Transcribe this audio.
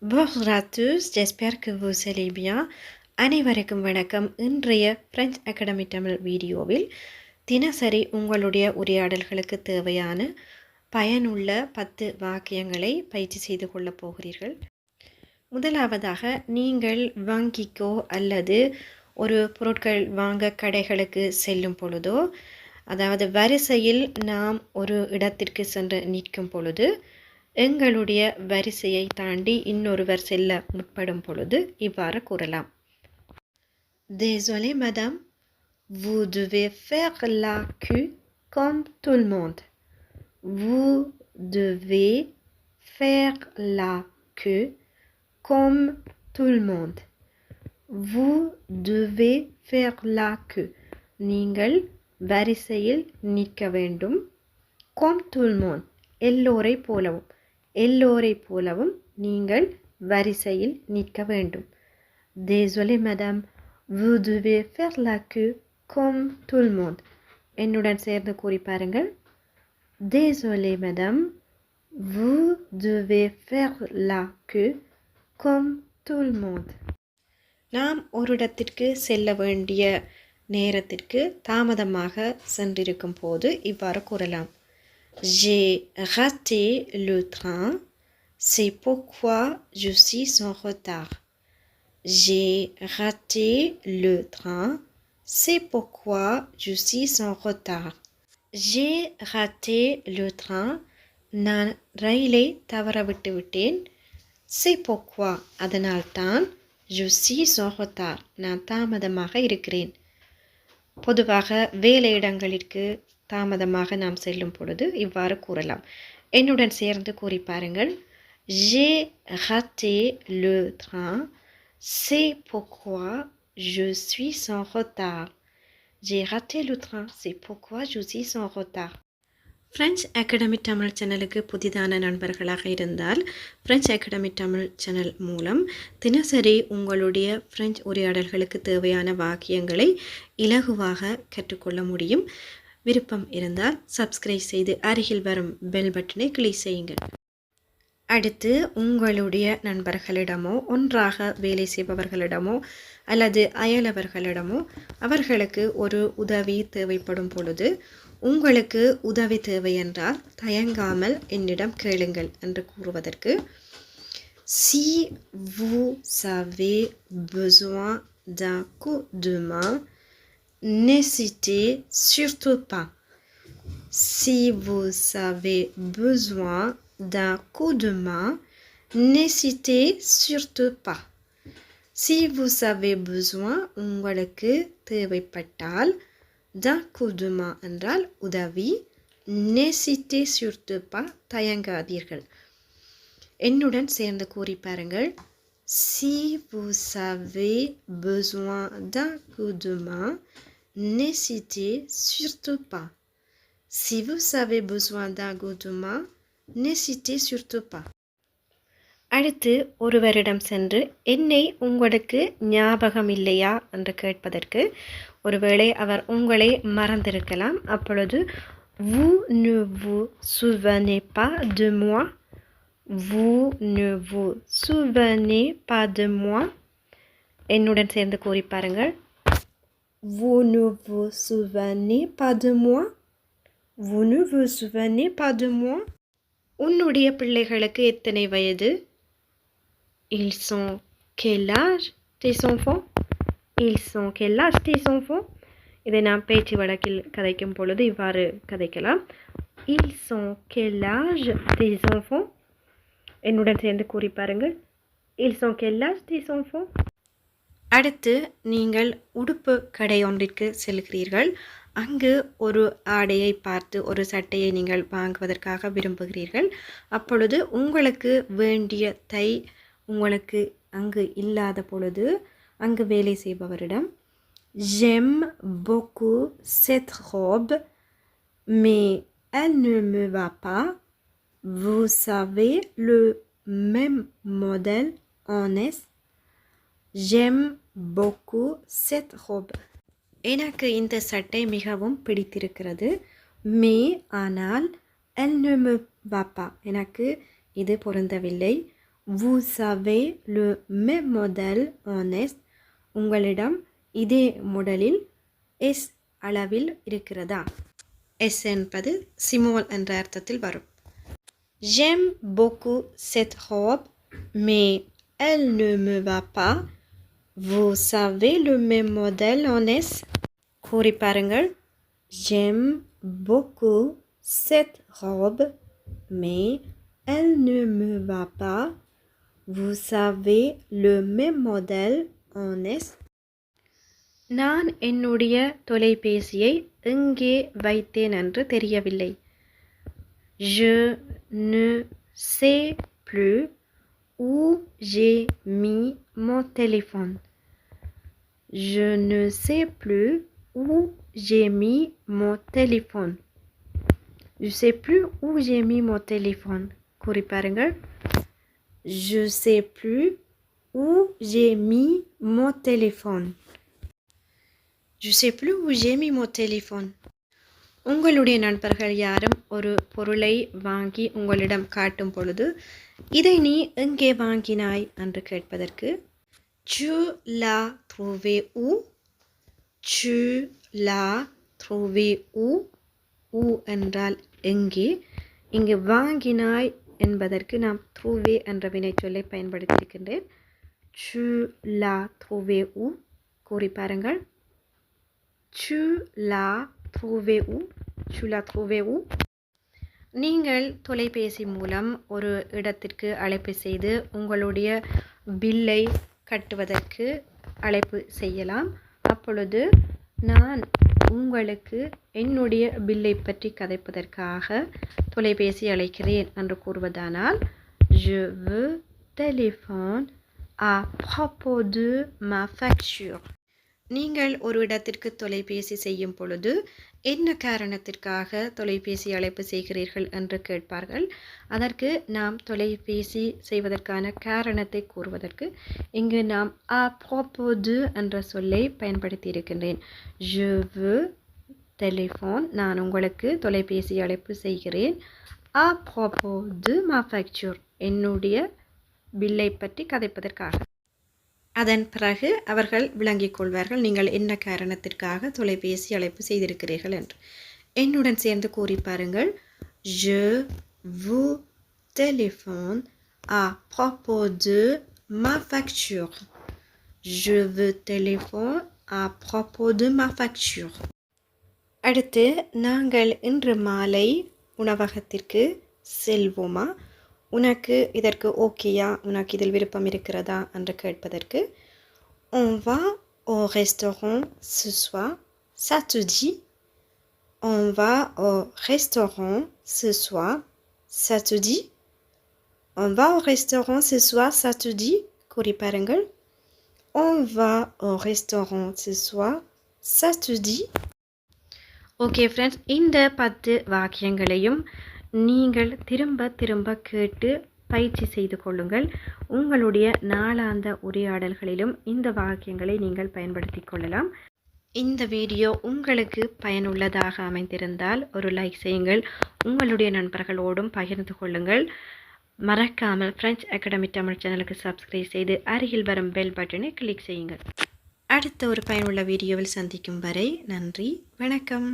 Bonjour à tous, j'espère que vous allez bien. அனைவருக்கும் வணக்கம். இன்றைய பிரெஞ்சு அகாடமி தமிழ் வீடியோவில் தினசரி உங்களுடைய உரையாடல்களுக்கு தேவையான பயனுள்ள 10 வாக்கியங்களை பயிற்சி செய்து கொள்ளப் போகிறீர்கள். முதலாவதாக, நீங்கள் வங்கிக்கோ அல்லது ஒரு பொருட்கள் வாங்க கடைகளுக்கு செல்லும் பொழுதோ, அதாவது வரிசையில் நாம் ஒரு இடத்திற்கு சென்று நிற்கும் பொழுது, எங்களுடைய வரிசையை தாண்டி இன்னொருவர் செல்ல முற்படும் பொழுது இவ்வாறு கூறலாம். Désolé madame, vous devez faire la queue comme tout le monde. Vous devez faire la queue comme tout le monde. Vous devez faire la queue. நீங்கள் வரிசையில் நிற்க வேண்டும். Comme tout le monde. எல்லோரை போலவும் நீங்கள் வரிசையில் நிற்க வேண்டும். Désolé madame, vous devez faire la queue comme tout le monde. என்னுடன் சேர்ந்து கூறி பாருங்கள். Désolé madame, vous devez faire la queue comme tout le monde. நாம் ஒரு இடத்திற்கு செல்ல வேண்டிய நேரத்திற்கு தாமதமாக சென்றிருக்கும் போது இவ்வாறு கூறலாம். J'ai raté le train, c'est pourquoi je suis en retard. J'ai raté le train, c'est pourquoi je suis en retard. J'ai raté le train, நான் ரயிலை தவறவிட்டு விட்டேன். C'est pourquoi, அதனால்தான், je suis en retard, நான் தாமதமாக இருக்கிறேன். பொதுவாக வேலையிடங்களிற்கு தாமதமாக நாம் செல்லும் பொழுது இவ்வாறு கூறலாம். என்னுடன் சேர்ந்து கூறி பாருங்கள். J'ai raté le train, c'est pourquoi je suis en retard. J'ai raté le train, c'est pourquoi je suis en retard. French academy Tamil சேனலுக்கு புதிதான நண்பர்களாக இருந்தால் பிரெஞ்சு அகாடமி தமிழ் சேனல் மூலம் தினசரி உங்களுடைய பிரெஞ்சு உரையாடல்களுக்கு தேவையான வாக்கியங்களை இலகுவாக கற்றுக்கொள்ள முடியும். விருப்பம் இருந்தால் சப்ஸ்கிரைப் செய்து அருகில் வரும் பெல் பட்டனை கிளிக் செய்யுங்கள். அடுத்து, உங்களுடைய நண்பர்களிடமோ ஒன்றாக வேலை செய்பவர்களிடமோ அல்லது அயலவர்களிடமோ அவர்களுக்கு ஒரு உதவி தேவைப்படும் பொழுது, உங்களுக்கு உதவி தேவை என்றால் தயங்காமல் என்னிடம் கேளுங்கள் என்று கூறுவதற்கு Si vous avez besoin d'un coup de main, n'hésitez surtout pas. Si vous avez besoin d'un coup de main, n'hésitez surtout pas. Si vous avez besoin, உங்களுக்கு தேவைப்பட்டால், d'un coup de main என்றால் உதவி, n'hésitez surtout pas, தயங்காதீர்கள். என்னுடன் சேர்ந்து கூறி பாருங்கள். Si vous avez besoin d'un coup de main, n'hésitez surtout pas. Si vous avez besoin d'un coup de main, n'hésitez surtout pas. அடுத்து, ஒருவரிடம் சென்று என்னை உங்களுக்கு ஞாபகம் இல்லையா என்று கேட்பதற்கு, ஒருவேளை அவர் உங்களை மறந்திருக்கலாம். அப்பொழுது Vous ne vous souvenez pas de moi? Vous ne vous souvenez pas de moi? என்னுடன் சேர்ந்து கூறி பாருங்கள். Vous ne vous souvenez pas de moi? Vous ne vous souvenez pas de moi? உன்னுடைய பிள்ளைகளுக்கு எத்தனை வயது? Ils sont quel âge tes enfants? Ils sont quel âge tes enfants? இதை நாம் பேச்சு வழக்கில் கதைக்கும் பொழுது இவ்வாறு கதைக்கலாம். Ils sont quel âge tes enfants? என்னுடன் சேர்ந்து கூறி பாருங்கள். Ils sont quel âge tes enfants? அடுத்து, நீங்கள் உடுப்பு கடை ஒன்றிற்கு செல்கிறீர்கள். அங்கு ஒரு ஆடையை பார்த்து ஒரு சட்டையை நீங்கள் வாங்குவதற்காக விரும்புகிறீர்கள். அப்பொழுது உங்களுக்கு வேண்டிய தை உங்களுக்கு அங்கு இல்லாத பொழுது அங்கு வேலை செய்பவரிடம் J'aime beaucoup cette robe, mais elle ne me va pas. Vous savez le même modèle en est? J'aime beaucoup cette robe. எனக்கு இந்த சட்டை மிகவும் பிடித்திருக்கிறது. ஆனால் elle ne me va pas. எனக்கு இது பொருந்தவில்லை. Vous avez le même modèle en S. உங்களிடம் இதே மாடலில் S அளவில் இருக்கிறதா? S என்பது சிமோல் என்ற அர்த்தத்தில் வரும். J'aime beaucoup cette robe, mais elle ne me va pas. Vous avez le même modèle en S? கூறி பாருங்கள். J'aime beaucoup cette robe, mais elle ne me va pas. Vous avez le même modèle en S? நான் என்னுடைய தொலைபேசியை எங்கே வைத்தேன் என்று தெரியவில்லை. Je ne sais plus où j'ai mis mon téléphone. Je ne sais plus où j'ai mis mon téléphone. Je sais plus où j'ai mis mon téléphone. கூறி பாருங்கள். Je sais plus où j'ai mis mon téléphone. Je sais plus où j'ai mis mon téléphone. உங்களுடைய நண்பர்கள் யாரும் ஒரு பொருளை வாங்கி உங்களிடம் காட்டும் பொழுது இதை நீ எங்கே வாங்கினாய் என்று கேட்பதற்கு Tu l'as trouvé où? Tu l'as trouvé où? où என்றால் எங்கே. இங்கு வாங்கினாய் என்பதற்கு நாம் trouvé என்ற வினைச்சொல்லை பயன்படுத்தியிருக்கின்றேன். Tu l'as trouvé où? கூறி பாருங்கள். Tu l'as trouvé où? Tu l'as trouvé où? நீங்கள் தொலைபேசி மூலம் ஒரு இடத்திற்கு அழைப்பு செய்து உங்களுடைய பில்லை கட்டுவதற்கு அழைப்பு செய்யலாம். அப்பொழுது நான் உங்களுக்கு என்னுடைய பில்லை பற்றி கதைப்பதற்காக தொலைபேசி அழைக்கிறேன் என்று கூறுவதானால் Je veux téléphone à propos de ma facture. நீங்கள் ஒரு இடத்திற்கு தொலைபேசி செய்யும் பொழுது என்ன காரணத்திற்காக தொலைபேசி அழைப்பு செய்கிறீர்கள் என்று கேட்பார்கள். அதற்கு நாம் தொலைபேசி செய்வதற்கான காரணத்தை கூறுவதற்கு இங்கு நாம் à propos de என்ற சொல்லை பயன்படுத்தி இருக்கின்றேன். Je veux téléphone, நான் உங்களுக்கு தொலைபேசி அழைப்பு செய்கிறேன். à propos de ma facture, என்னுடைய பில்லை பற்றி கதைப்பதற்காக. அதன் பிறகு அவர்கள் விளங்கிக் கொள்வார்கள் நீங்கள் என்ன காரணத்திற்காக தொலைபேசி அழைப்பு செய்திருக்கிறீர்கள் என்று. என்னுடன் சேர்ந்து கூறி பாருங்கள். Je vous téléphone à propos de ma facture. Je vous téléphone à propos de ma facture. அடுத்து நாங்கள் இன்று மாலை உணவகத்திற்கு செல்வோமா? உனக்கு இதற்கு ஓகேயா? உனக்கு இதில் விருப்பம் இருக்கிறதா என்று கேட்பதற்கு On va au restaurant ce soir, ça te dit? On va au restaurant ce soir, ça te dit? On va au restaurant ce soir, ça te dit? கூறி பாருங்கள். On va au restaurant ce soir, ça te dit? Okay friends, இந்த 10 வாக்கியங்களையும் நீங்கள் திரும்ப திரும்ப கேட்டு பயிற்சி செய்து கொள்ளுங்கள். உங்களுடைய நாளாந்த உரையாடல்களிலும் இந்த வாக்கியங்களை நீங்கள் பயன்படுத்தி கொள்ளலாம். இந்த வீடியோ உங்களுக்கு பயனுள்ளதாக அமைந்திருந்தால் ஒரு லைக் செய்யுங்கள். உங்களுடைய நண்பர்களோடும் பகிர்ந்து கொள்ளுங்கள். மறக்காமல் ஃப்ரெஞ்ச் அகாடமி தமிழ் சேனலுக்கு சப்ஸ்கிரைப் செய்து அருகில் வரும் பெல் பட்டனை கிளிக் செய்யுங்கள். அடுத்த ஒரு பயனுள்ள வீடியோவில் சந்திக்கும் வரை நன்றி, வணக்கம்.